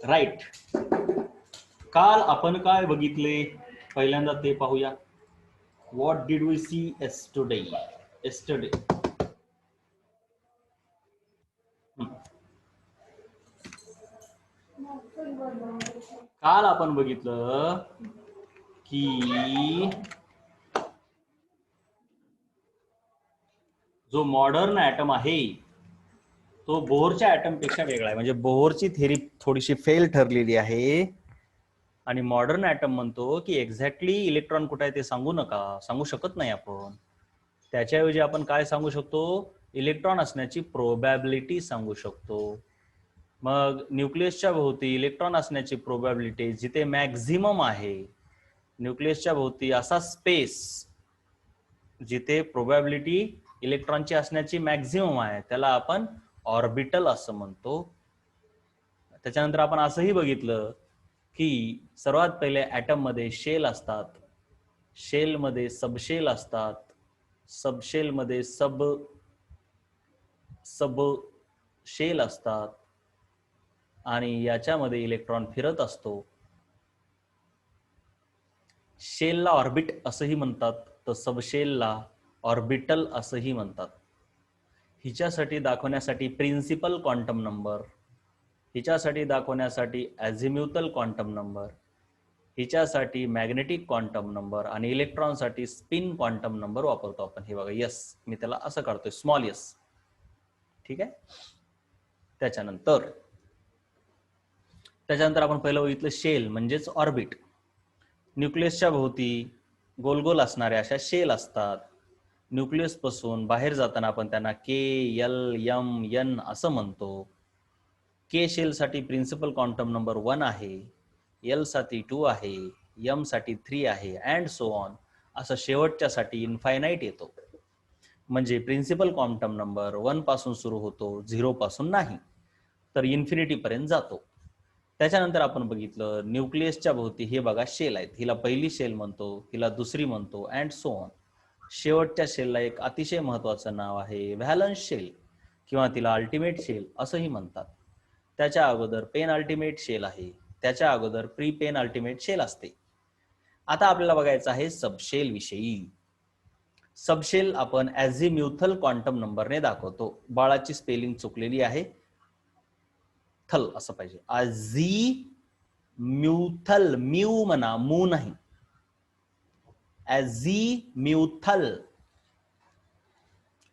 Right. काल आपण काय बघितले पहिल्यांदा ते पाहूया. What did we see yesterday? काल आपण बघितलं की जो मॉडर्न ॲटम आहे तो बोहरच्या ॲटम पेक्षा वेगळा आहे. म्हणजे बोहरची थेरी थोडीशी फेल ठरलेली आहे आणि मॉडर्न ॲटम म्हणतो की एक्झॅक्टली इलेक्ट्रॉन कुठे आहे ते सांगू शकत नाही आपण. त्याच्याऐवजी आपण काय सांगू शकतो? इलेक्ट्रॉन असण्याची प्रोबॅबिलिटी सांगू शकतो. मग न्यूक्लियसच्या भोवती इलेक्ट्रॉन असण्याची प्रोबॅबिलिटी जिथे मॅक्झिमम आहे, न्यूक्लियसच्या भोवती असा स्पेस जिथे प्रोबॅबिलिटी इलेक्ट्रॉनची असण्याची मॅक्झिमम आहे त्याला आपण ऑर्बिटल असं म्हणतो. त्याच्यानंतर आपण असंही बघितलं की सर्वात पहिले ॲटम मध्ये शेल असतात, शेलमध्ये सबशेल असतात, सबशेलमध्ये सब शेल असतात आणि याच्यामध्ये इलेक्ट्रॉन फिरत असतो. शेलला ऑर्बिट असंही म्हणतात तर सबशेलला ऑर्बिटल असंही म्हणतात. हिच्यासाठी दाखवण्यासाठी प्रिन्सिपल क्वांटम नंबर, हिच्यासाठी दाखवण्यासाठी ॲझिम्युथल क्वांटम नंबर, हिच्यासाठी मॅग्नेटिक क्वांटम नंबर आणि इलेक्ट्रॉनसाठी स्पिन क्वांटम नंबर वापरतो आपण. हे बघा यस, मी त्याला असं काढतोय स्मॉल यस. ठीक आहे. त्याच्यानंतर आपण पहिलं बघितलं शेल म्हणजेच ऑर्बिट. न्यूक्लियसच्या भोवती गोल गोल असणाऱ्या अशा शेल असतात. न्यूक्लियस पासून बाहेर जाताना आपण त्यांना के, एल, एम, एन असं म्हणतो. के शेल साठी प्रिन्सिपल क्वांटम नंबर 1 आहे, एल साठी 2 आहे, एम साठी 3 आहे अँड सो ऑन. असं शेवटच्या साठी इन्फायनाइट येतो. म्हणजे प्रिन्सिपल क्वांटम नंबर 1 पासून सुरू होतो, 0 पासून नाही, तर इन्फिनिटी पर्यंत जातो. त्याच्यानंतर आपण बघितलं न्यूक्लियसच्या भोवती हे बघा शेल आहेत. हिला पहिली शेल म्हणतो, हिला दुसरी म्हणतो अँड सो ऑन. शेवटच्या शेलला एक अतिशय महत्वाचं नाव आहे व्हॅलन्स शेल किंवा तिला अल्टिमेट शेल असंही म्हणतात. त्याच्या अगोदर पेन अल्टिमेट शेल आहे, त्याच्या अगोदर प्री पेन अल्टिमेट शेल असते. आता आपल्याला बघायचं आहे सबशेल विषयी. सबशेल आपण ॲझिम्युथल क्वांटम नंबरने दाखवतो. बाळाची स्पेलिंग चुकलेली आहे, थल असं पाहिजे. ॲझिम्युथल, म्यू म्हणा, मू नाही. ॲझिम्युथल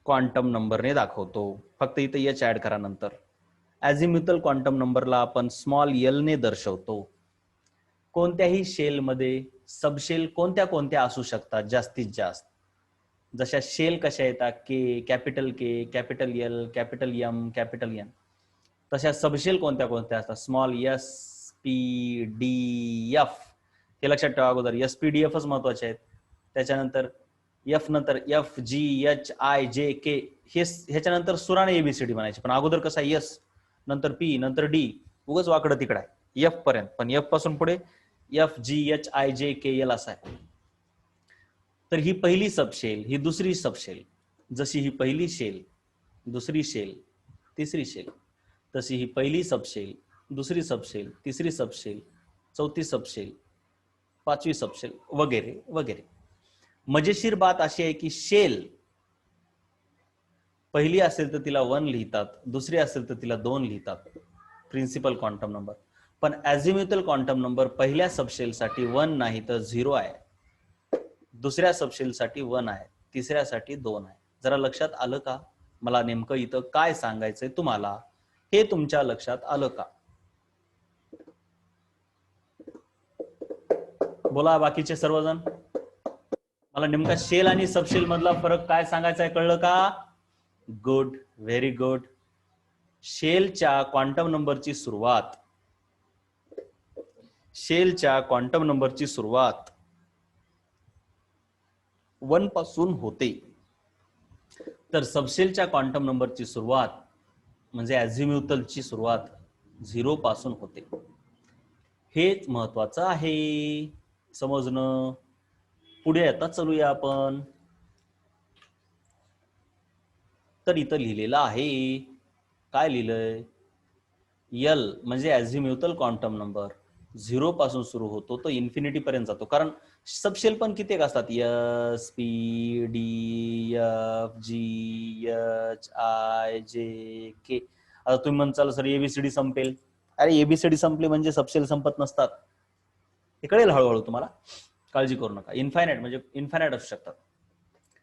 क्वांटम नंबरने दाखवतो. फक्त इथं एच ऍड करा नंतर. ॲझिम्युथल क्वांटम नंबरला आपण स्मॉल एल ने दर्शवतो. कोणत्याही शेलमध्ये सबशेल कोणत्या कोणत्या असू शकतात जास्तीत जास्त? जशा शेल कशा येतात K, capital K, capital L, capital M, capital N, तशा सबशेल कोणत्या कोणत्या असतात? Small S, P, D, F. हे लक्षात ठेवा अगोदर एस, पी, डी, एफच महत्वाचे आहेत. त्याच्यानंतर एफ नंतर F, G, H, I, J, K. ह्याच्यानंतर सुराने ABCD म्हणायची, पण अगोदर कसा एस नंतर पी नंतर डी, उगच वाकडं तिकडं आहे एफ पर्यंत, पण एफ पासून पुढे F, G, H, I, J, K, L असा आहे. तर ही पहिली सबशेल, ही दुसरी सबशेल. जशी ही पहिली शेल, दुसरी शेल, तिसरी शेल, तशी ही पहिली सबशेल, दुसरी सबशेल, तिसरी सबशेल, चौथी सबशेल, पाचवी सबशेल वगैरे वगैरे. मजेशीर बात अशी आहे की शेल पहिली असेल तर तिला 1 लिहितात, दुसरी असेल तर तिला 2 लिहितात, प्रिन्सिपल क्वांटम नंबर. पण ॲझिम्युथल क्वांटम नंबर पहिल्या सबशेलसाठी 1 नाही तर 0 आहे, दुसऱ्या सबशेलसाठी 1 आहे, तिसऱ्यासाठी 2 आहे. जरा लक्षात आलं का? मला नेमकं इथं काय सांगायचंय तुम्हाला, हे तुमच्या लक्षात आलं का? बोला बाकीचे सर्वजण. मला नेमका शेल आणि सबशेल मधला फरक काय सांगायचा आहे, कळलं का? Good, very good. शेलच्या क्वांटम नंबरची सुरुवात, शेलच्या क्वांटम नंबरची सुरुवात 1 पासून होते, तर सबशेलच्या क्वांटम नंबरची सुरुवात म्हणजे ॲझिम्युथलची सुरुवात 0 पासून होते. हेच महत्वाचं आहे समजणं. पुढे आता चलूया आपण. तर इथं लिहिलेलं आहे, काय लिहिलंय? यल म्हणजे अझिम्युथल क्वांटम नंबर, 0 पासून सुरू होतो तो इन्फिनिटी पर्यंत जातो. कारण सबशेल पण किती असतात, S P D F G H I J K. आता तुम्ही म्हणताल सर एबीसीडी संपेल. अरे एबीसीडी संपली म्हणजे सबशेल संपत नसतात, हे कळेल हळूहळू तुम्हाला, काळजी करू नका. इन्फायनाइट म्हणजे इन्फायनाइट असू शकतात.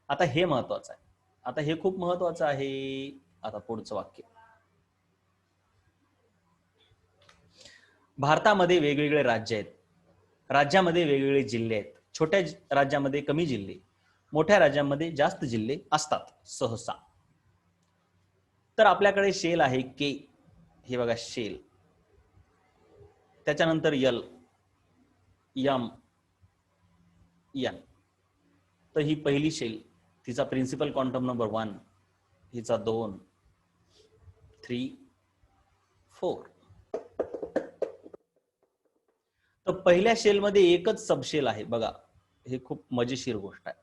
आता हे महत्वाचं आहे, आता हे खूप महत्वाचं आहे. आता पुढचं वाक्य, भारतामध्ये वेगवेगळे राज्य आहेत, राज्यामध्ये वेगवेगळे जिल्हे आहेत. छोट्या राज्यामध्ये कमी जिल्हे, मोठ्या राज्यांमध्ये जास्त जिल्हे असतात सहसा. तर आपल्याकडे शेल आहे के, हे बघा शेल, त्याच्यानंतर यल, यम, एन. तर ही पहिली शेल, तिचा प्रिन्सिपल क्वांटम नंबर 1, हिचा 2, 3, 4. तर पहिल्या शेलमध्ये एकच सबशेल आहे बघा, हे खूप मजेशीर गोष्ट आहे.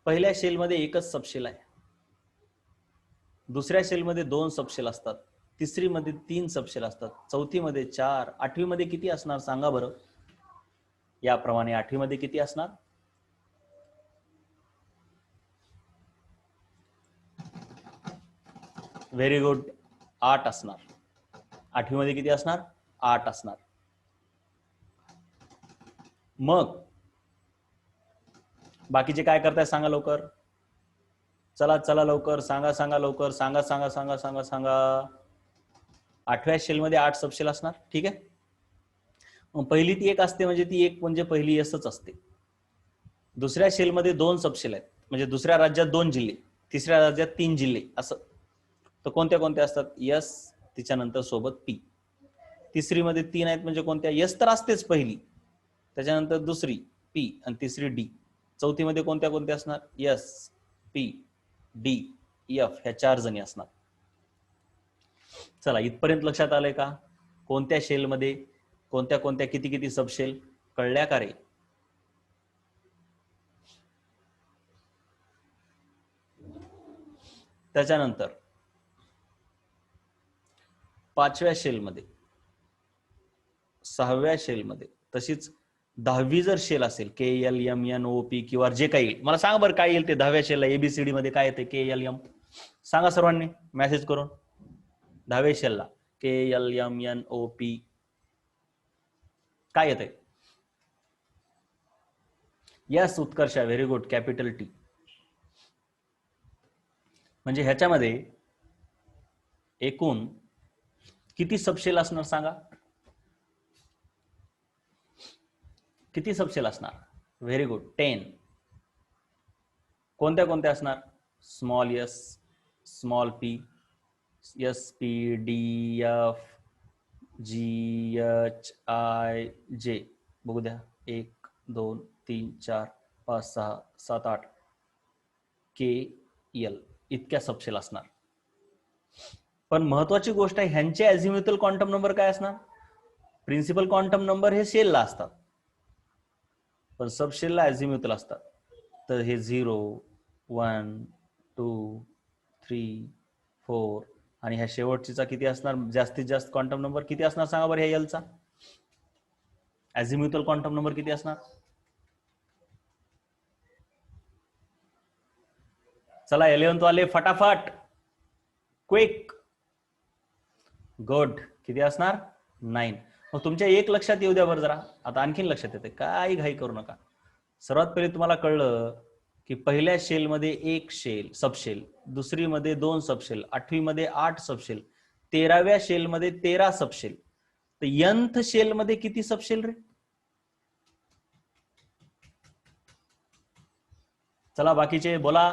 पहिल्या शेलमध्ये एकच सबशेल आहे, दुसऱ्या शेलमध्ये 2 सबशेल असतात, तिसरी मध्ये 3 सबशेल असतात, चौथी मध्ये 4, आठवी मध्ये किती असणार सांगा बरं. याप्रमाणे आठवी मध्ये किती असणार, व्हेरी गुड, 8 असणार. आठवी मध्ये किती असणार, 8 असणार. मग बाकीचे काय करताय सांगा लवकर, चला चला लवकर सांगा, सांगा लवकर, सांगा सांगा सांगा सांगा सांगा. आठव्या शेल मध्ये 8 सबशेल असणार, ठीक आहे. मग पहिली ती एक असते, म्हणजे ती एक म्हणजे पहिली यसच असते. दुसऱ्या शेल मध्ये 2 सबशेल आहेत, म्हणजे दुसऱ्या राज्यात 2 जिल्हे, तिसऱ्या राज्यात 3 जिल्हे असं. तर कोणत्या कोणत्या असतात, यस, तिच्यानंतर सोबत पी. तिसरी मध्ये 3 आहेत, म्हणजे कोणत्या, यस तर असतेच पहिली, त्याच्यानंतर दुसरी पी आणि तिसरी डी. चौथी मध्ये कोणत्या कोणत्या असणार, यस, पी, डी, एफ, ह्या 4 जणी असणार. चला इथपर्यंत लक्षात आलंय का, कोणत्या शेल मध्ये कोणत्या कोणत्या किती किती सबशेल, कळल्या का रे. त्याच्यानंतर 5व्या शेल मध्ये, 6व्या शेल मध्ये, तशीच 10वी जर शेल असेल, K L M N O P Q R, जे काही येईल, मला सांगा बरं काय येईल ते 10व्या शेलला, एबीसीडी मध्ये काय येते, के एल एम, सांगा सर्वांनी मेसेज करून. 10व्या शेलला K L M N O P काय येते, yes Utkarsha, very good, capital T. म्हणजे ह्याच्यामध्ये एकूण किती सबशेल असणार सांगा, किती सबशेल असणार, व्हेरी गुड, 10. कोणत्या कोणत्या असणार, small S, small P, S P D F G H I J, बघू द्या, 1 2 3 4 5 6 7 8 के एल, इतक्या सबशेल असणार. पण महत्वाची गोष्ट आहे, ह्यांचे अझिम्युथल क्वांटम नंबर काय असणार, प्रिन्सिपल क्वांटम नंबर हे शेलला असतात, पण सबशेलला अझिम्युथल असतात. तर हे 0 1 2 3 4 आणि ह्या शेवटचीचा किती असणार, जास्तीत जास्त क्वांटम नंबर किती असणार सांगा बरं, ह्या एलचा अझिम्युथल क्वांटम नंबर किती असणार. चला 11th वाले फटाफट, क्विक, गुड, किती असणार, 9. मग तुमच्या एक लक्षात येऊ द्या बरं जरा, आता आणखीन लक्षात येते, काही घाई करू नका. सर्वात पहिले तुम्हाला कळलं की पहिल्या शेल मध्ये 1 शेल सबशेल, दुसरी मध्ये 2 सबशेल, 8वी मध्ये 8 सबशेल, 13व्या शेल मध्ये 13 सबशेल. तर nth शेल मध्ये किती सबशेल रे, चला बाकीचे बोला,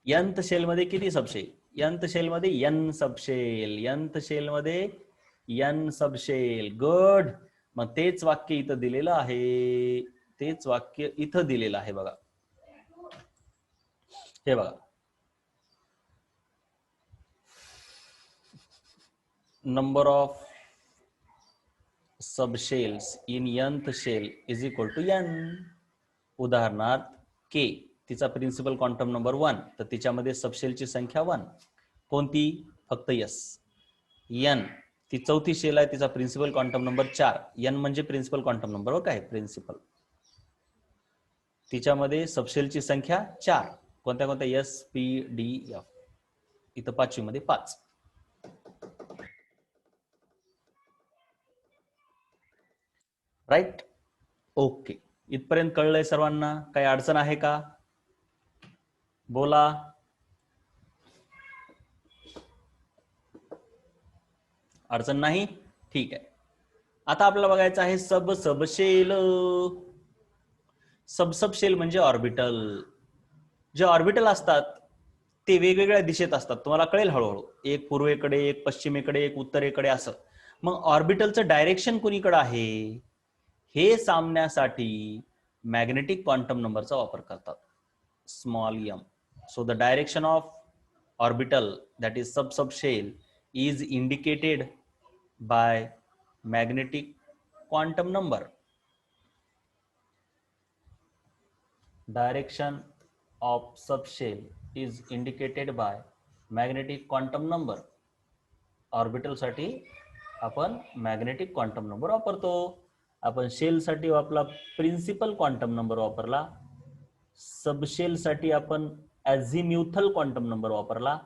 nth शेल मध्ये किती सबशेल, nth शेल मध्ये n सबशेल, nth शेल मध्ये n सबशेल, गुड. मग तेच वाक्य इथं दिलेलं आहे, तेच वाक्य इथं दिलेलं आहे बघा, हे बघा, number of subshells in nth shell is equal to n. उदाहरणार्थ के तिचा प्रिन्सिपल क्वांटम नंबर 1, तर तिच्यामध्ये सबशेलची संख्या 1. कोणती? फक्त यस. एन, ती चौथी शेल आहे, तिचा प्रिन्सिपल क्वांटम नंबर 4. एन म्हणजे प्रिन्सिपल क्वांटम नंबर काय? प्रिन्सिपल. तिच्यामध्ये सबशेलची संख्या 4. कोणत्या कोणत्या? S, P, D, F. इथं 5वी मध्ये 5. राईट. ओके, इथपर्यंत कळलंय सर्वांना? काही अडचण आहे का? बोला. अडचण नाही? ठीक आहे. आता आपल्याला बघायचं आहे सबशेल. सबशेल म्हणजे ऑर्बिटल. जे ऑर्बिटल असतात ते वेगवेगळ्या दिशेत असतात, तुम्हाला कळेल हळूहळू. एक पूर्वेकडे, एक पश्चिमेकडे, एक उत्तरेकडे, असं. मग ऑर्बिटलचं डायरेक्शन कुणीकडे आहे हे सांगण्यासाठी मॅग्नेटिक क्वांटम नंबरचा वापर करतात, small M. So the direction of orbital, that is subshell, is indicated by magnetic quantum number. Direction of subshell is indicated by magnetic quantum number. Orbital साठी आपण मॅग्नेटिक क्वांटम नंबर वापरतो. आपण shell साठी आपला principal quantum number वापरला, subshell साठी आपण अझिम्युथल quantum number वापरला,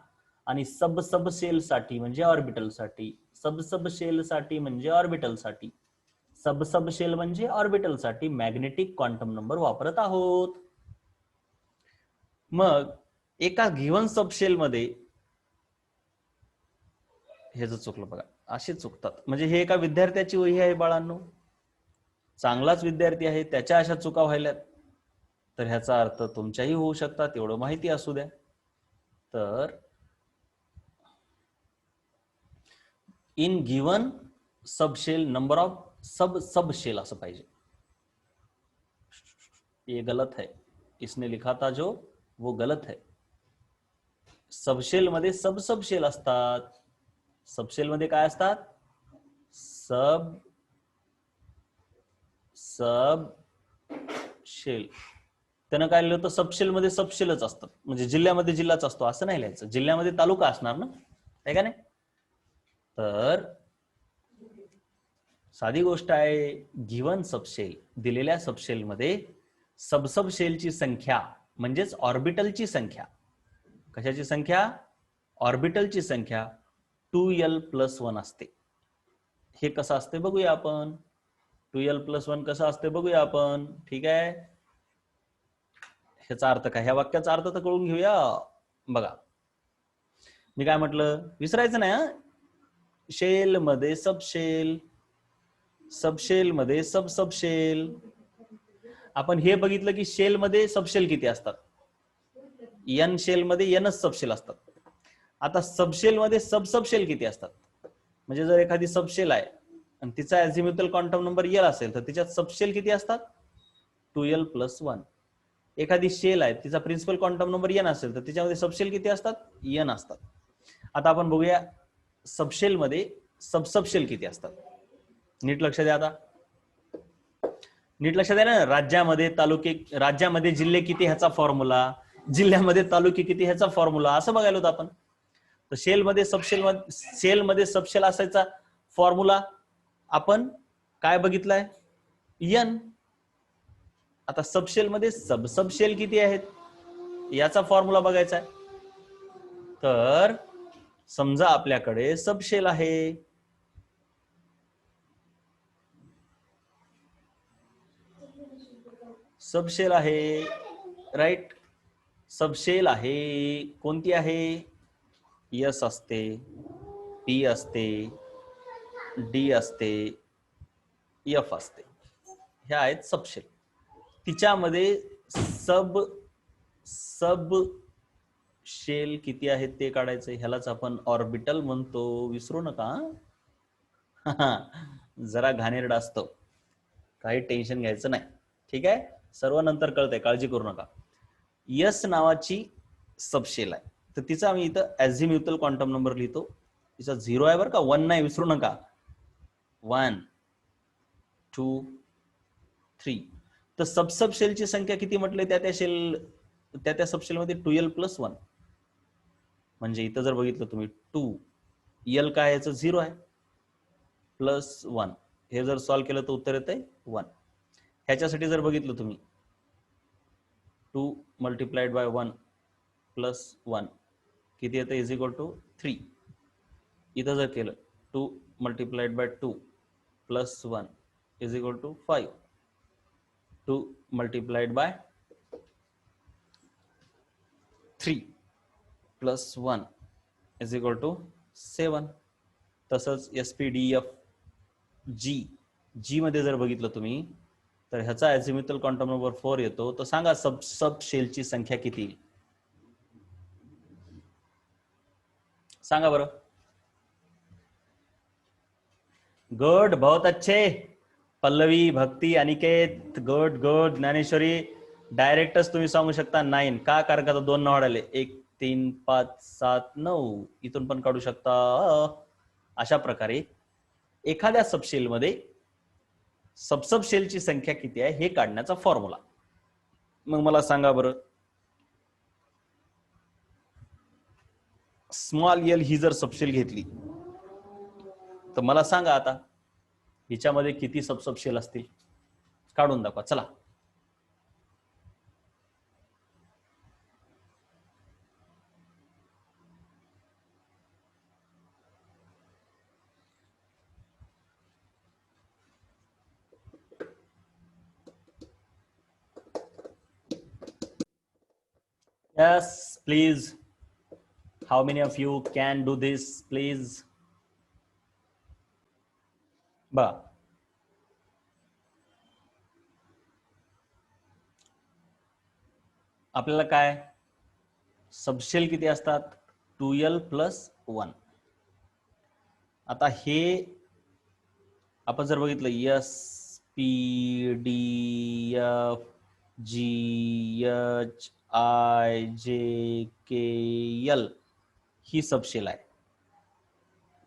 आणि सबशेल साठी म्हणजे ऑर्बिटल साठी, सबशेल साठी म्हणजे ऑर्बिटल साठी, सबशेल म्हणजे ऑर्बिटल साठी मॅग्नेटिक क्वांटम नंबर वापरत आहोत. मग एका गिव्हन सबशेल मध्ये हे जर चुकलं बघा, असे चुकतात. म्हणजे हे एका विद्यार्थ्याची वही आहे बाळांनो, चांगलाच विद्यार्थी आहे, त्याच्या अशा चुका व्हायल्यात, तर ह्याचा अर्थ तुमच्याही होऊ शकतात, एवढं माहिती असू द्या. तर in given subshell number of subshell असं पाहिजे. ये गलत है, इसने लिखा था जो वो गलत है. सबशेल मध्ये सबशेल असतात. सबशेल मध्ये काय असतात? सबशेल. त्यानं काय लिहिलं होतं? सबशेल मध्ये सबशेलच असतात, म्हणजे जिल्ह्यामध्ये जिल्हाच असतो असं नाही लिहायचं. जिल्ह्यामध्ये तालुका असणार ना, आहे का नाही? तर साधी गोष्ट आहे, गिव्हन सबशेल, दिलेल्या सबशेल मध्ये सबशेलची संख्या म्हणजेच ऑर्बिटलची संख्या. कशाची संख्या? ऑर्बिटलची संख्या 2l+1 असते. हे कसं असते बघूया आपण. 2l+1 कसं असते बघूया आपण. ठीक आहे, ह्याचा अर्थ काय, ह्या वाक्याचा अर्थ तर कळून घेऊया. बघा, मी काय म्हटलं, विसरायचं नाही. शेल मध्ये सबशेल, सबशेल मध्ये सबशेल. आपण हे बघितलं की शेल मध्ये सबशेल किती असतात? एन शेल मध्ये एनच सबशेल असतात. आता सबशेल मध्ये सबशेल किती असतात? म्हणजे जर एखादी सबशेल आहे आणि तिचा अझिम्युथल क्वांटम नंबर एल असेल, तर तिच्यात सबशेल किती असतात? 2l+1. एखादी शेल आहे, तिचा प्रिन्सिपल क्वांटम नंबर एन असेल, तर तिच्यामध्ये सबशेल किती असतात? एन असतात. आता आपण बघूया सबशेल मध्ये सबशेल किती असतात. नीट लक्ष द्या. आता नीट लक्ष द्या ना. राज्यामध्ये तालुके, राज्यामध्ये जिल्हे किती ह्याचा फॉर्म्युला, जिल्ह्यामध्ये तालुके किती ह्याचा फॉर्म्युला, असं बघायला होतं आपण. तर शेल मध्ये सबशेल असायचा फॉर्म्युला आपण काय बघितलाय? एन. आता सबशेल मध्ये सबशेल किती आहेत याचा फॉर्म्युला बघायचा आहे. तर समजा आपल्याकडे सबशेल आहे, सबशेल आहे, राईट. सबशेल आहे, कोणती आहे? एस असते, पी असते, डी असते, एफ असते. ह्या आहेत सबशेल. तिच्यामध्ये सबशेल किती आहेत ते काढायचं. ह्यालाच आपण ऑर्बिटल म्हणतो, विसरू नका. जरा घाणेरडा असतो, काही टेन्शन घ्यायचं नाही. ठीक आहे, सर्व नंतर कळतंय, काळजी करू नका. यस नावाची सबशेल आहे, तर तिचा आम्ही इथं अझिम्युथल क्वांटम नंबर लिहितो. तिचा 0 आहे बरं का, 1 नाही, विसरू नका. 1 2 3. तर सबशेलची संख्या किती म्हटले? त्या शेल त्या सबशेलमध्ये 2l+1, म्हणजे इथं जर बघितलं तुम्ही 2l काय याचं 0 आहे, +1, हे जर सॉल्व्ह केलं तर उत्तर येतंय 1. ह्याच्यासाठी जर बघितलं तुम्ही 2 × 1 + 1 किती येतं, इज इक्वल टू 3. इथं जर केलं 2 × 2 + 1 is equal to 5. 2 × 3 + 1 is equal to 7. तसंच SPDF जी मध्ये जर बघितलं तुम्ही तर ह्याचा अझिम्युथल क्वांटम नंबर 4 येतो. तर सांगा सब शेलची संख्या किती, सांगा बरं. गुड, बहुत अच्छे. पल्लवी, भक्ती, अनिकेत, गुड गुड. ज्ञानेश्वरी, डायरेक्टच तुम्ही सांगू शकता 9. का? कारण का 2 नाव आले, 1 3 5 7 9. इथून पण काढू शकता. अशा प्रकारे एखाद्या सबशेलमध्ये सबशेलची संख्या किती आहे हे काढण्याचा फॉर्म्युला. मग मला सांगा बरं, स्मॉल एल ही जर सबशेल घेतली तर मला सांगा आता हिच्यामध्ये किती सबशेल असतील, काढून दाखवा चला. Yes, please. How many of you can do this, please? बा, आपल्याला काय सबशेल किती असतात, 2l+1. आता हे आपण जर बघितलं SPDFGHIJKL ही सबशेल आहे.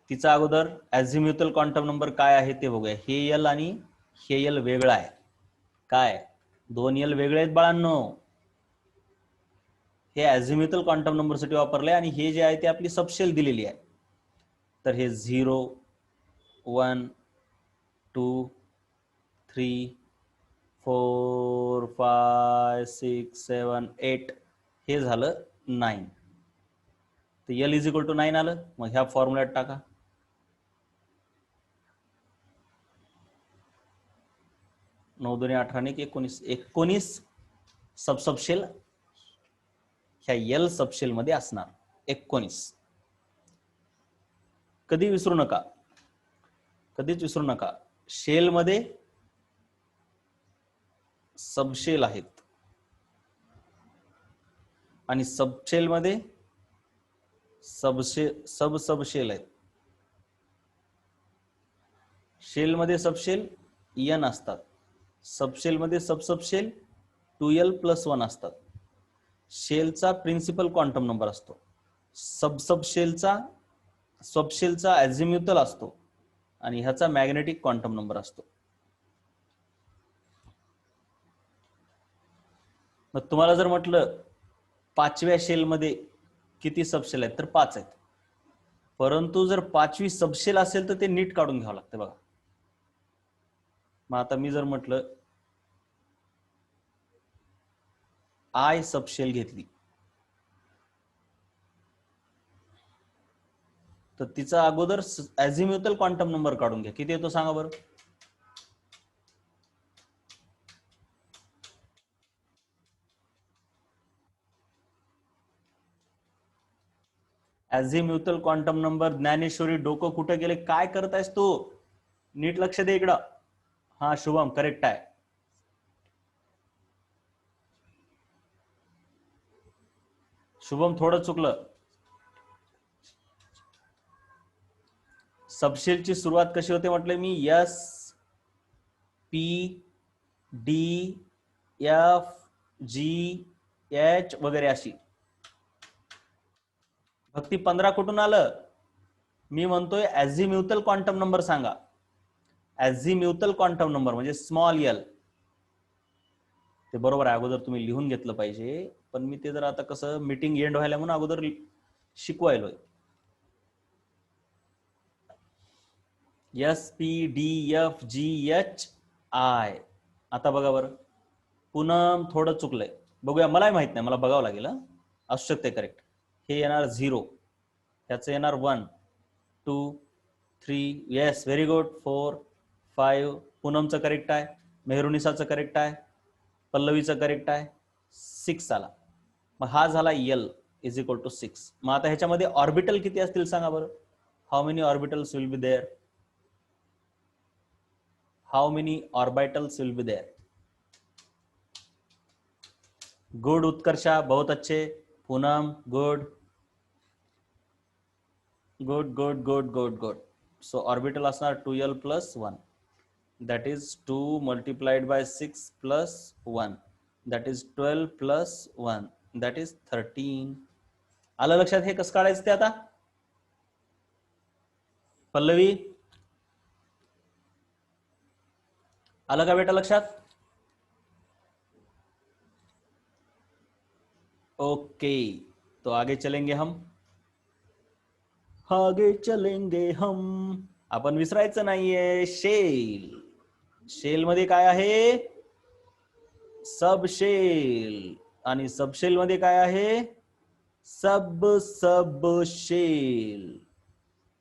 तिचा अगोदर अझिम्युथल क्वांटम नंबर काय आहे ते बघूया. हे एल आणि हे एल वेगळं आहे. काय, 2 एल वेगळे आहेत बाळांनो. हे अझिम्युथल क्वांटम नंबर साठी वापरले आणि हे जे आहे ते आपली सबशेल दिलेली आहे. तर हे 0 1 2 3 4 5 6 7 8 हे झालं 9. तर एल इज इक्वल टू 9 आलं. मग ह्या फॉर्म्युल्यात टाका. 9 2 18 19 19 सबशेल ह्या एल सबशेल मध्ये असणार. 19. कधी विसरू नका, कधीच विसरू नका, शेल मध्ये सबशेल आहेत आणि सबशेल मध्ये सबशेल आहेत. शेल मध्ये सबशेल एन असतात, सबशेल मध्ये सबशेल 2l+1 असतात. शेलचा प्रिन्सिपल क्वांटम नंबर असतो, सबशेलचा अझिम्युथल असतो आणि ह्याचा मॅग्नेटिक क्वांटम नंबर असतो. मग तुम्हाला जर म्हटलं 5व्या शेल मध्ये किती सबशेल आहेत तर 5 आहेत. परंतु जर 5वी सबशेल असेल तर ते नीट काढून घ्यावं लागतं बघा. मग आता मी जर म्हटलं आय सबशेल घेतली तर तिचा अगोदर अझिम्युथल क्वांटम नंबर काढून घ्या. किती येतो सांगा बरं. अझिम्युथल क्वांटम नंबर. ज्ञानेश्वरी, डोकं कुठं गेले, काय करतायस तू, नीट लक्ष दे इकडं. हा शुभम करेक्ट आहे. शुभम थोडं चुकलं. सबशेलची सुरुवात कशी होते म्हटलं मी, SPDFGH वगैरे अशी. भक्ती 15 कुठून आलं, मी म्हणतोय अझिम्युथल क्वांटम नंबर सांगा. अझिम्युथल क्वांटम नंबर म्हणजे स्मॉल एल. ते बरोबर आहे, अगोदर तुम्ही लिहून घेतलं पाहिजे. पण मी ते जरा आता कसं मीटिंग एंड व्हायला म्हणून अगोदर शिकवायलोय. SPDFGHI. आता बघा बरं, पूनम थोडं चुकलंय, बघूया, मलाही माहित नाही, मला बघावं लागेल. असू शकते करेक्ट. हे येणार 0, ह्याचं येणार 1 2 3, येस व्हेरी गुड, 4 5. पूनमचं करेक्ट आहे, मेहरुनिसाचं करेक्ट आहे, पल्लवीचं करेक्ट आहे, 6 आला. मग हा झाला L इज इक्वल टू 6. मग आता ह्याच्यामध्ये ऑर्बिटल किती असतील सांगा बरं. How many orbitals will be there? How many orbitals will be there? Good Utkarsha, बहुत अच्छे. Poonam good good good good good good. So orbital असणार 2L plus 1, that is 2 multiplied by 6 plus 1, that is 12 plus 1, that is 13. आलं लक्षात? हे कसं काढायचं ते आता? पल्लवी आलं का बेटा लक्षात? ओके, तो आगे चलेंगे हम. आगे चलेंगे हम. आपण विसरायचं नाहीये. शेल, शेल मध्ये काय आहे? सबशेल. आणि सबशेल मध्ये काय आहे? सबशेल.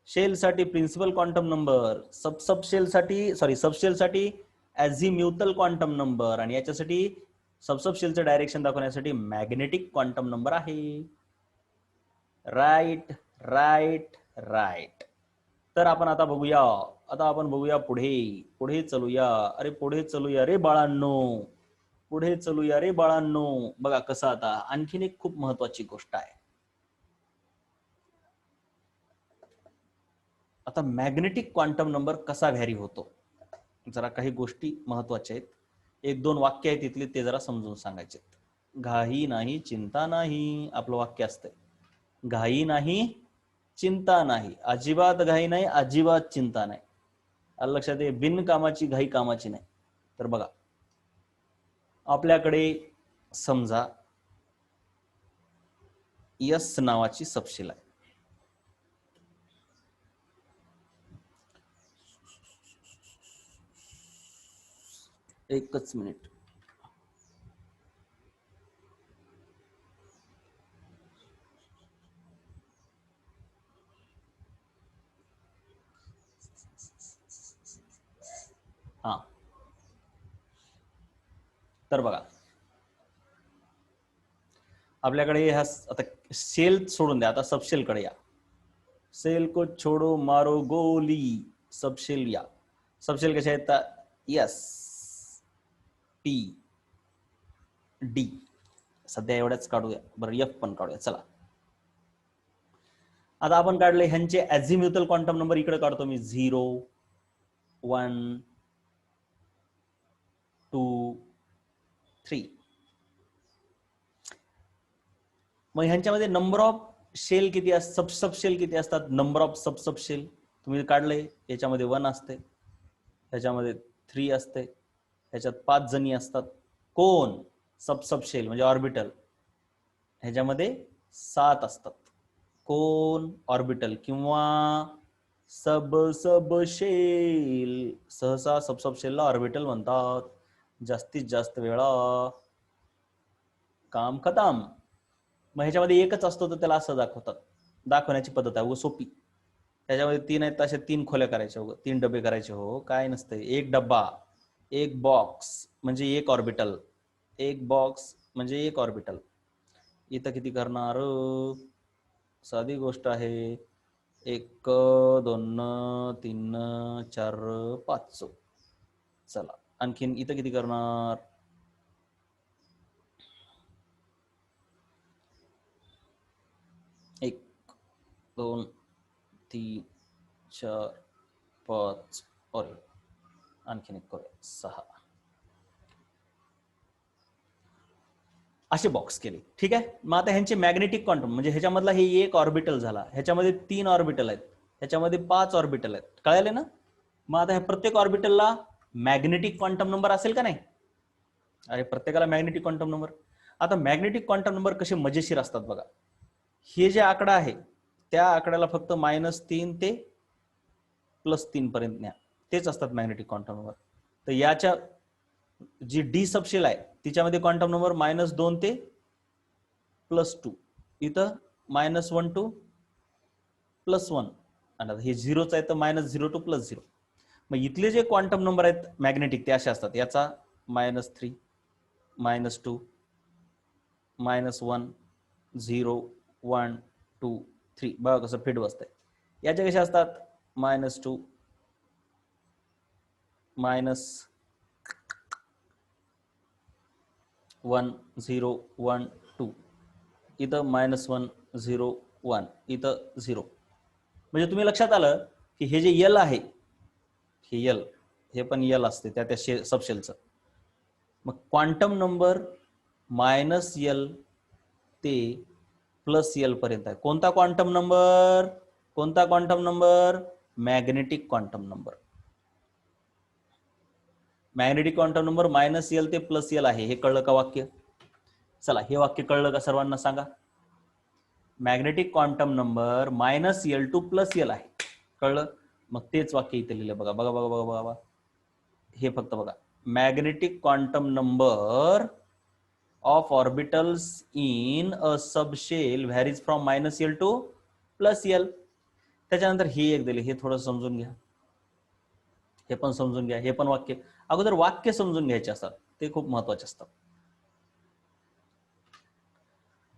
शेल साठी प्रिन्सिपल क्वांटम नंबर, सबशेल साठी अझिम्युथल क्वांटम नंबर, आणि याच्यासाठी सबशेलचं डायरेक्शन दाखवण्यासाठी मॅग्नेटिक क्वांटम नंबर आहे. Right right right. तर आपण आता बघूया पुढे चलूया. अरे पुढे चलूया रे बाळांनो, पुढे चलूया रे बाळांनो. बघा कसं, आता आणखीन एक खूप महत्वाची गोष्ट आहे. आता मॅग्नेटिक क्वांटम नंबर कसा व्हॅरी होतो, जरा काही गोष्टी महत्वाच्या आहेत. 1-2 वाक्य आहेत तिथले, ते जरा समजून सांगायचे. घाई नाही चिंता नाही, आपलं वाक्य असतंय. घाई नाही चिंता नाही, अजिबात घाई नाही, अजिबात चिंता नाही. लक्षात आहे? बिनकामाची घाई कामाची नाही. तर बघा, आपल्याकडे समजा S नावाची सबशेल आहे. एकच मिनिट. हा, तर बघा, आपल्याकडे ह्या आता सेल सोडून द्या, आता सबशेल कडे या. सेल को छोडो मारो गोली. सबशेल या. सबशेल कशा आहेत? SPD. सध्या एवढ्याच काढूया बरं, F पण काढूया. चला, आता आपण काढले ह्यांचे अझिम्युथल क्वांटम नंबर. इकडे काढतो मी 0 1 2 3. मग ह्यांच्यामध्ये नंबर ऑफ शेल किती असतात, सबशेल किती असतात? नंबर ऑफ सबशेल तुम्ही काढले. याच्यामध्ये 1 असते, ह्याच्यामध्ये 3 असते, ह्याच्यात 5 जणी असतात. कोण? सबशेल म्हणजे ऑर्बिटल. ह्याच्यामध्ये 7 असतात. कोण? ऑर्बिटल किंवा सबशेल. सहसा सबशेलला ऑर्बिटल म्हणतात. जास्तीत जास्त वेळा काम खतम. मग ह्याच्यामध्ये एकच असतो तर त्याला असं दाखवतात. दाखवण्याची पद्धत आहे सोपी. त्याच्यामध्ये 3 आहेत, अशा 3 खोल्या करायच्या, 3 डबे करायचे. हो, काय नसतंय. एक डब्बा, एक बॉक्स म्हणजे एक ऑर्बिटल, एक बॉक्स म्हणजे एक ऑर्बिटल. इथं किती करणार? साधी गोष्ट आहे. 1 2 3 4 5. चला, आणखीन इथं किती करणार? 1 2 3 4 5 और आणखीन एक करूया 6. असे बॉक्स केले. ठीक आहे. मग आता ह्यांचे मॅग्नेटिक क्वांटम म्हणजे ह्याच्यामधला हे एक ऑर्बिटल झाला, ह्याच्यामध्ये 3 ऑर्बिटल आहेत, ह्याच्यामध्ये 5 ऑर्बिटल आहेत. कळाले ना? मग आता ह्या प्रत्येक ऑर्बिटलला मॅग्नेटिक क्वांटम नंबर असेल का नाही? अरे प्रत्येकाला मॅग्नेटिक क्वांटम नंबर. आता मॅग्नेटिक क्वांटम नंबर कसे मजेशीर असतात बघा. हे जे आकडा आहे त्या आकड्याला फक्त -3 ते +3 पर्यंत न्या, तेच असतात मॅग्नेटिक क्वांटम नंबर. तर याच्या जी डी सबशेल आहे तिच्यामध्ये क्वांटम नंबर -2 ते +2, इथं -1 टू +1, आणि हे झिरोच आहे तर -0 टू +0. मग इथले जे क्वांटम नंबर आहेत मॅग्नेटिक ते असे असतात. याचा -3, -2, -1, 0, 1, 2, 3. बघा कसं फिट बसतंय. याचे कसे असतात -2, -1, 0, 1, 2, इथं -1, 0, 1, इथं 0. म्हणजे तुम्ही लक्षात आलं की हे जे यल आहे, हे यल, हे पण यल असते त्या सबशेलचं. मग क्वांटम नंबर -L ते +L पर्यंत आहे. कोणता क्वांटम नंबर? कोणता quantum number? Magnetic quantum number. Magnetic quantum number -L ते +L आहे. हे कळलं का वाक्य? चला, हे वाक्य कळलं का सर्वांना सांगा. Magnetic quantum number -L to +L आहे. कळलं? मग तेच वाक्य इथे लिहिलं बघा बघा बघा बघा बघा. हे फक्त बघा, magnetic quantum number of orbitals in a subshell varies from -L to +L. त्याच्यानंतर हे एक दिले, हे थोडं समजून घ्या, हे पण समजून घ्या. हे पण वाक्य, अगोदर वाक्य समजून घ्यायचे असतात, ते खूप महत्वाचे असतात.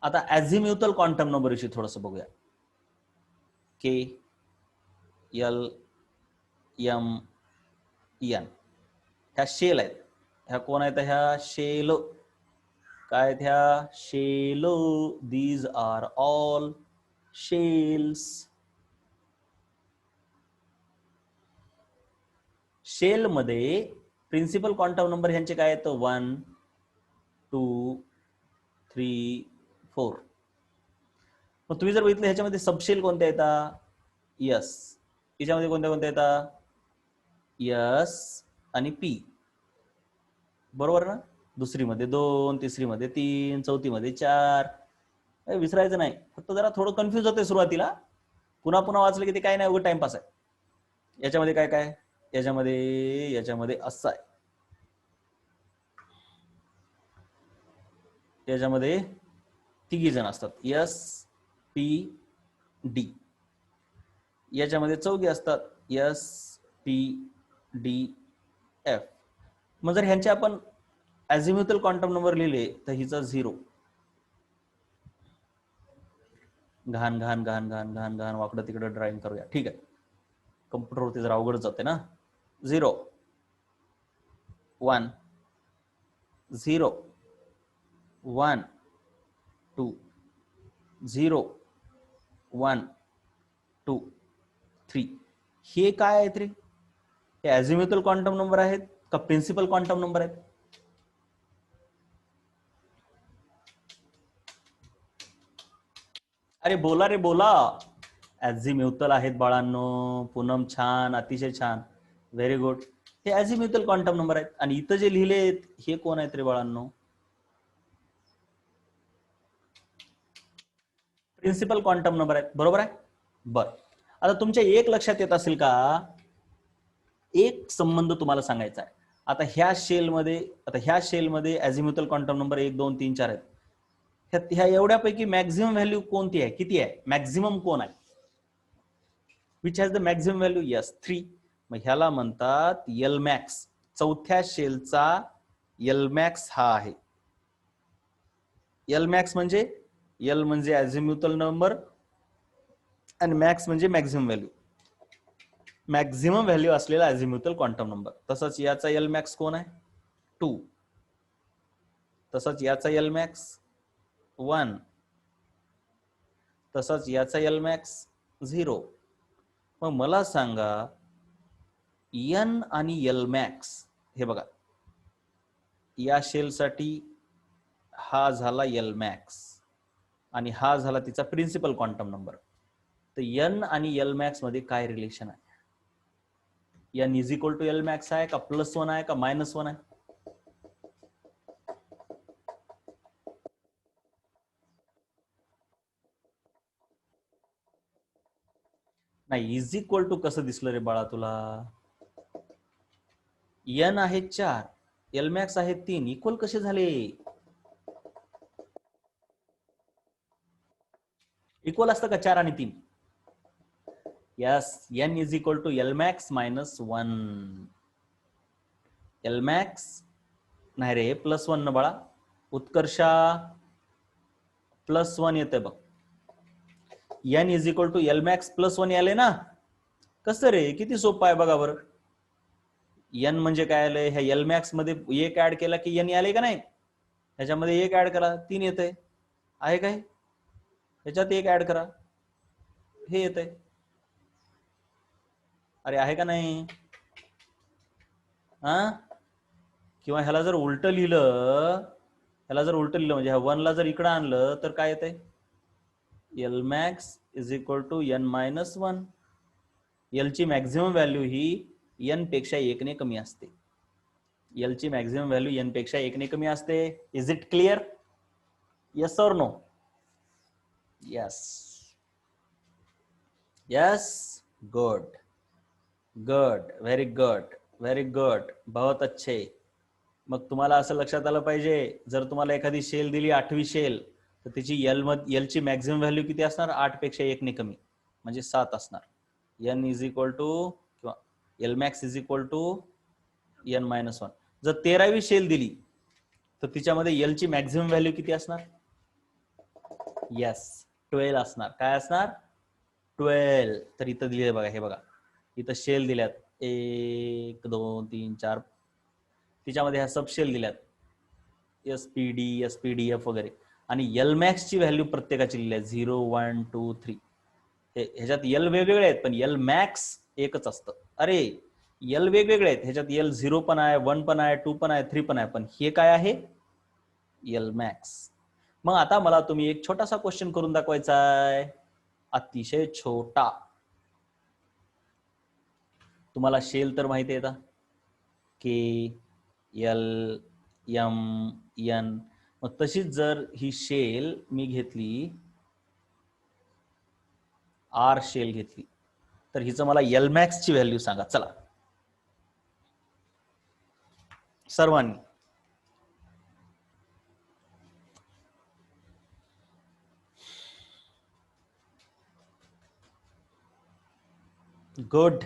आता अझिम्युथल क्वांटम नंबर विषयी थोडंसं बघूया. K, L, M, N ह्या शेल आहेत. ह्या कोण आहेत? ह्या शेल. काय ह्या? Shell. These are all shells. Shell मध्ये प्रिन्सिपल क्वांटम नंबर ह्यांचे काय आहेत? 1, 2, 3, 4. मग तुम्ही जर बघितलं ह्याच्यामध्ये सबशेल कोणत्या येतात? यस. याच्यामध्ये कोणत्या कोणत्या येतात? यस आणि पी. बरोबर ना? दुसरी मध्ये 2, तिसरी मध्ये 3, चौथी मध्ये 4. विसरायचं नाही. फक्त जरा थोडं कन्फ्युज होते सुरुवातीला, पुन्हा पुन्हा वाचलं की ते काय नाही, उगाच टाइमपास आहे. याच्यामध्ये काय काय? याच्यामध्ये असं आहे. याच्यामध्ये तिघी जण असतात, एस, पी, डी. याच्यामध्ये चौघी असतात, एस, पी, डी, एफ. मग जर ह्यांचे आपण अझिम्युथल क्वांटम नंबर लिहिले तर हिचा 0. घाण घाण घाण घाण घाण घाण वाकडं तिकडं ड्रॉइंग करूया. ठीक आहे, कम्प्युटरवरती जरा अवघड जाते ना. 0, 1, 0, 1, 2, 0, 1, 2, 3. हे काय आहेत रे? हे अझिम्युथल क्वांटम नंबर आहेत का प्रिन्सिपल क्वांटम नंबर आहेत? अरे बोला रे बोला. अझिम्युथल आहेत बाळांनो. पूनम छान, अतिशय छान, व्हेरी गुड. हे अझिम्युथल क्वांटम नंबर आहेत. आणि इथं जे लिहिलेत हे कोण आहेत रे बाळांनो? प्रिन्सिपल क्वांटम नंबर आहेत. बरोबर आहे. बर, आता तुमच्या एक लक्षात येत असेल का, एक संबंध तुम्हाला सांगायचा आहे. आता ह्या शेलमध्ये अझिम्युथल क्वांटम नंबर 1, 2, 3, 4 आहेत. ह्या एवढ्यापैकी मॅक्झिमम व्हॅल्यू कोणती आहे? किती आहे? मॅक्झिमम कोण आहे? Which has the maximum value? Yes, 3. मग ह्याला म्हणतात एल मॅक्स. चौथ्या शेलचा एल मॅक्स हा आहे. एल मॅक्स म्हणजे, एल म्हणजे अझिम्युथल नंबर आणि मॅक्स म्हणजे मॅक्झिमम व्हॅल्यू. मॅक्झिमम व्हॅल्यू असलेला अझिम्युथल क्वांटम नंबर. तसंच याचा एल मॅक्स कोण आहे? 2. तसंच याचा एल मॅक्स 1. तसंच याचा एल मॅक्स 0. मग मला सांगा, एन आणि एल मॅक्स, हे बघा, या शेलसाठी हा झाला एल मॅक्स आणि हा झाला तिचा प्रिन्सिपल क्वांटम नंबर. तर एन आणि एल मॅक्स मध्ये काय रिलेशन आहे? N is equal to L max आहे का +1 आहे का -1 आहे? नाही, इज इक्वल टू कसं दिसलं रे बाळा तुला? एन आहे 4, एल मॅक्स आहे 3, इक्वल कसे झाले? इक्वल असतं का 4 आणि 3? Yes, N is equal to L max minus 1. L max नाही रे, +1 न बाळा. उत्कर्षा +1 येते बघ. N is equal to L max +1 आले ना. कसं रे, किती सोपं आहे बघा बरं. एन म्हणजे काय आलंय? ह्या एल मॅक्स मध्ये 1 ऍड केला की एन आले का नाही? ह्याच्यामध्ये 1 ऍड करा, 3 येते. आहे काय? ह्याच्यात 1 ऍड करा, हे येते. अरे आहे का नाही? हा, किंवा ह्याला जर उलट लिहिलं, म्हणजे ह्या 1 ला जर इकडे आणलं तर काय येते? L max is equal to N minus 1. L ची मॅक्झिमम व्हॅल्यू ही एन पेक्षा 1 ने कमी असते. एल ची मॅक्झिमम व्हॅल्यू एन पेक्षा 1 ने कमी असते. Is it clear? Yes or no? Yes. Yes, good good, very good, very good, बहुत अच्छे. मग तुम्हाला असं लक्षात आलं पाहिजे, जर तुम्हाला एखादी शेल दिली 8वी शेल, तर तिची एल ची मॅक्झिमम व्हॅल्यू किती असणार? 8 पेक्षा 1 ने कमी, म्हणजे 7 असणार. एन इज इक्वल टू किंवा L max is equal to N minus 1. जर 13वी शेल दिली तर तिच्यामध्ये एल ची मॅक्झिमम व्हॅल्यू किती असणार? यस, 12 असणार. काय असणार? 12. तर इथं दिले बघा, हे बघा, इथं शेल दिल्यात 1 2 3 4. तिच्यामध्ये ह्या सब शेल दिल्यात SPD, SPDF वगैरे, आणि एल मॅक्स ची व्हॅल्यू प्रत्येकाची लिहिली आहे 0 1 2 3. ह्याच्यात एल वेगवेगळे आहेत पण एल मॅक्स एकच असतं. अरे एल वेगवेगळे आहेत, ह्याच्यात एल 0 पण आहे, 1 पण आहे, 2 पण आहे, 3 पण आहे, पण हे काय आहे? L max. मग आता मला तुम्ही एक छोटासा क्वेश्चन करून दाखवायचा आहे, अतिशय छोटा. तुम्हाला शेल तर माहिती आहे का? के एल एम एन. मग तशीच जर ही शेल मी घेतली, आर शेल घेतली, तर हिचं मला एल मॅक्स ची व्हॅल्यू सांगा चला सर्वांनी. Good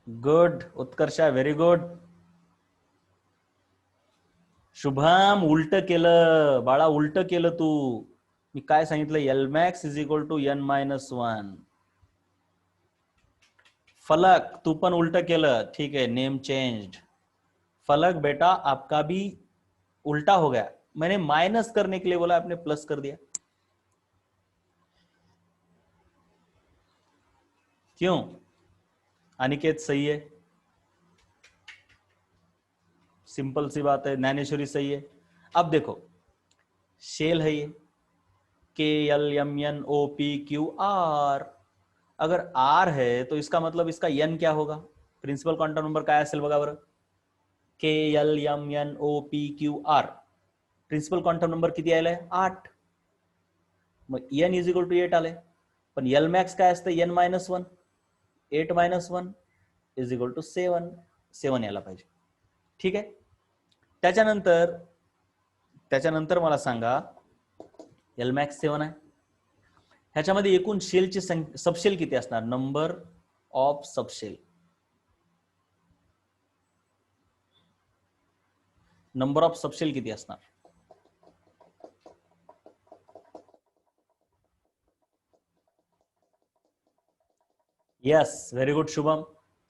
good, Utkarsha very good. Shubham उलट केलं बाळा, उलट केलं तू. मी काय सांगितलं? L max is equal to N minus 1. Falak तू पण उलट केलं, ठीक है, नेम चेंज्ड. फलक बेटा आपका भी उल्टा हो गया. मैंने माइनस करने के लिए बोला, आपने प्लस कर दिया. क्यों? अनिकेत सही है, सिंपल सी बात है. ज्ञानेश्वरी सही है. अब देखो, शेल है ये K L M N O P Q R. अगर आर है तो इसका मतलब इसका एन क्या होगा? प्रिन्सिपल क्वांटम नंबर काय असेल बघा बरं. K L M N O P Q R, principal quantum number किती आलाय? 8. मग एन इज इक्वल टू 8 आले, पण एल मॅक्स काय असतं? N minus 1. 8 minus 1 is equal to 7. 7 यायला पाहिजे, ठीक आहे. त्याच्यानंतर मला सांगा, एल मॅक्स 7 आहे, ह्याच्यामध्ये एकूण शेलची सबशेल किती असणार? Number of subshell. Number of subshell किती असणार? Yes, very good Shubham.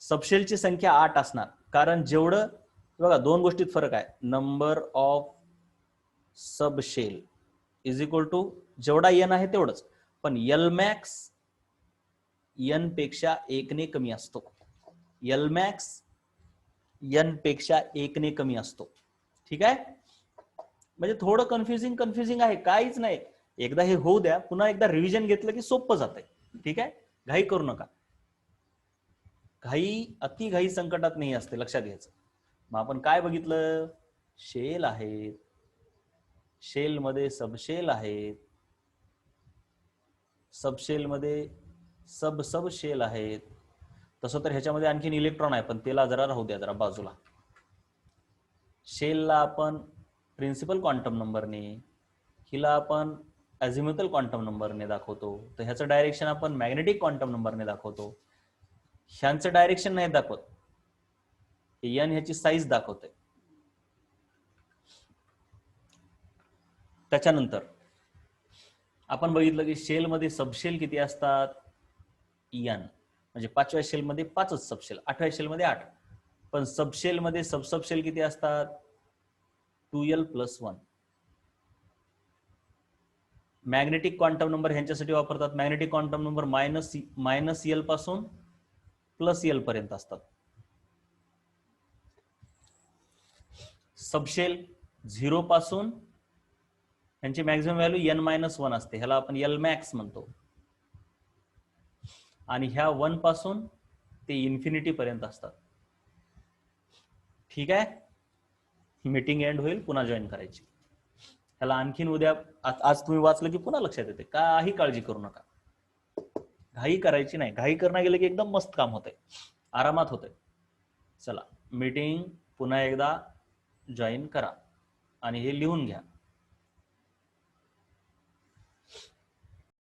सबशेलची संख्या 8 असणार, कारण जेवढं बघा, दोन गोष्टीत फरक आहे. Number of subshell is equal to जेवढा एन आहे तेवढंच, पण एल मॅक्स एन पेक्षा 1 ने कमी असतो. एल मॅक्स एन पेक्षा 1 ने कमी असतो, ठीक आहे. म्हणजे थोडं कन्फ्युजिंग आहे, काहीच नाही. एकदा हे होऊ द्या, पुन्हा एकदा रिव्हिजन घेतलं की सोपं जात आहे, ठीक आहे. घाई करू नका. अति घाई संकटात नाही असते, लक्षात घ्यायचं. मग आपण काय बघितलं? शेल आहेत, शेल मध्ये सबशेल आहेत, सबशेल मध्ये सब सब शेल आहेत. तसं तर ह्याच्यामध्ये आणखीन इलेक्ट्रॉन आहे, पण त्याला जरा राहू द्या जरा बाजूला. शेलला आपण प्रिन्सिपल क्वांटम नंबरने, हिला आपण अझिम्युथल क्वांटम नंबरने दाखवतो. तर ह्याचं डायरेक्शन आपण मॅग्नेटिक क्वांटम नंबरने दाखवतो. ह्यांचं डायरेक्शन नाही दाखवत, एन ह्याची साईज दाखवते. त्याच्यानंतर आपण बघितलं की शेलमध्ये सबशेल किती असतात, एन. म्हणजे 5व्या शेलमध्ये 5च सबशेल, 8व्या शेलमध्ये 8. पण सबशेलमध्ये सबशेल किती असतात, 2l+1. मॅग्नेटिक क्वांटम नंबर ह्यांच्यासाठी वापरतात. Magnetic quantum number minus L पासून प्लस एल पर्यंत असतात. सबशेल 0 पासून यांची मॅक्झिमम व्हॅल्यू n-1 असते, ह्याला आपण एल मॅक्स म्हणतो. आणि ह्या 1 पासून ते इन्फिनिटी पर्यंत असतात. ठीक आहे, मीटिंग एंड होईल, पुन्हा जॉईन करायची. ह्याला आणखीन उद्या, आज तुम्ही वाचलं की पुन्हा लक्षात येते, काही काळजी करू नका. घाई करायची नाही, घाई करणं गेलं की एकदम मस्त काम होतंय, आरामात होतंय. चला, मीटिंग पुन्हा एकदा जॉईन करा आणि हे लिहून घ्या.